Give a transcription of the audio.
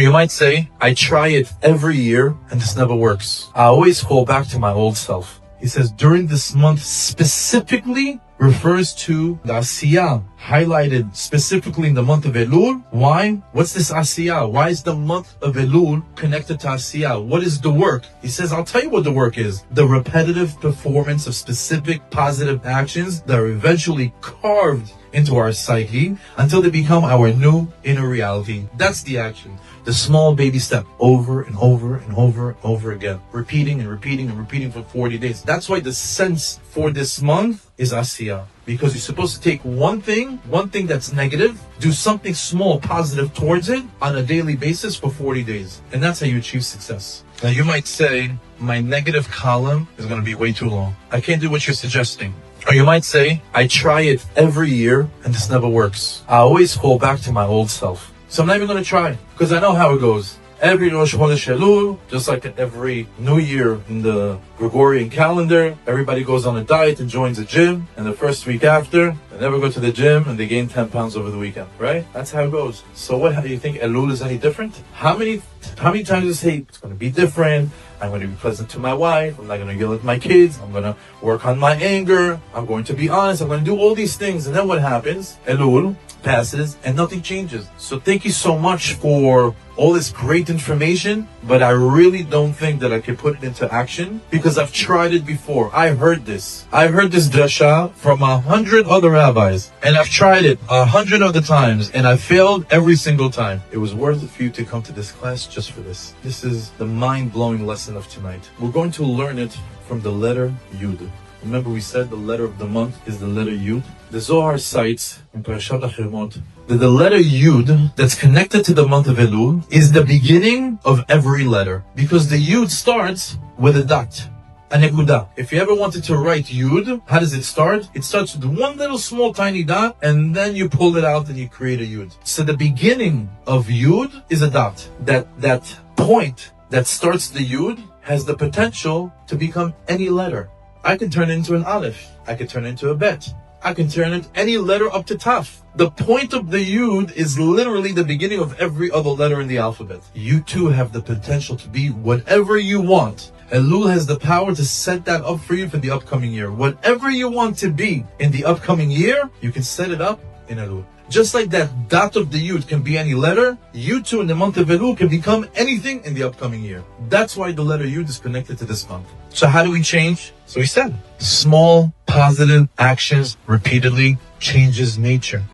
you might say, I try it every year and this never works. I always fall back to my old self. He says, during this month specifically refers to the Asiyah, highlighted specifically in the month of Elul. Why? What's this Asiyah? Why is the month of Elul connected to Asiyah? What is the work? He says, I'll tell you what the work is. The repetitive performance of specific positive actions that are eventually carved into our psyche until they become our new inner reality. That's the action. The small baby step over and over and over and over again. Repeating and repeating and repeating for 40 days. That's why the sense for this month is Asiyah. Because you're supposed to take one thing that's negative, do something small, positive towards it on a daily basis for 40 days. And that's how you achieve success. Now you might say, my negative column is going to be way too long. I can't do what you're suggesting. Or you might say, I try it every year and this never works. I always fall back to my old self. So I'm not even going to try because I know how it goes. Every Rosh Chodesh Elul, just like every New Year in the Gregorian calendar, everybody goes on a diet and joins a gym. And the first week after, they never go to the gym and they gain 10 pounds over the weekend, right? That's how it goes. So how do you think Elul is any different? How many times do you say it's going to be different? I'm going to be pleasant to my wife. I'm not going to yell at my kids. I'm going to work on my anger. I'm going to be honest. I'm going to do all these things. And then what happens? Elul passes and nothing changes. So thank you so much for all this great information, but I really don't think that I can put it into action because I've tried it before. I heard this drasha from 100 other rabbis, and I've tried it 100 other times, and I failed every single time. It was worth it for you to come to this class just for this. This is the mind-blowing lesson of tonight. We're going to learn it from the letter Yud. Remember we said the letter of the month is the letter Yud? The Zohar cites in Parashat HaChemot that the letter Yud that's connected to the month of Elul is the beginning of every letter. Because the Yud starts with a dot, a nekuda. If you ever wanted to write Yud, how does it start? It starts with one little small tiny dot and then you pull it out and you create a Yud. So the beginning of Yud is a dot. That point that starts the Yud has the potential to become any letter. I can turn it into an Aleph. I can turn it into a Bet. I can turn it any letter up to Taf. The point of the Yud is literally the beginning of every other letter in the alphabet. You too have the potential to be whatever you want. Elul has the power to set that up for you for the upcoming year. Whatever you want to be in the upcoming year, you can set it up in Elul. Just like that dot of the Yud can be any letter, you too in the month of Elul can become anything in the upcoming year. That's why the letter Yud is connected to this month. So how do we change? So he said, small positive actions repeatedly changes nature.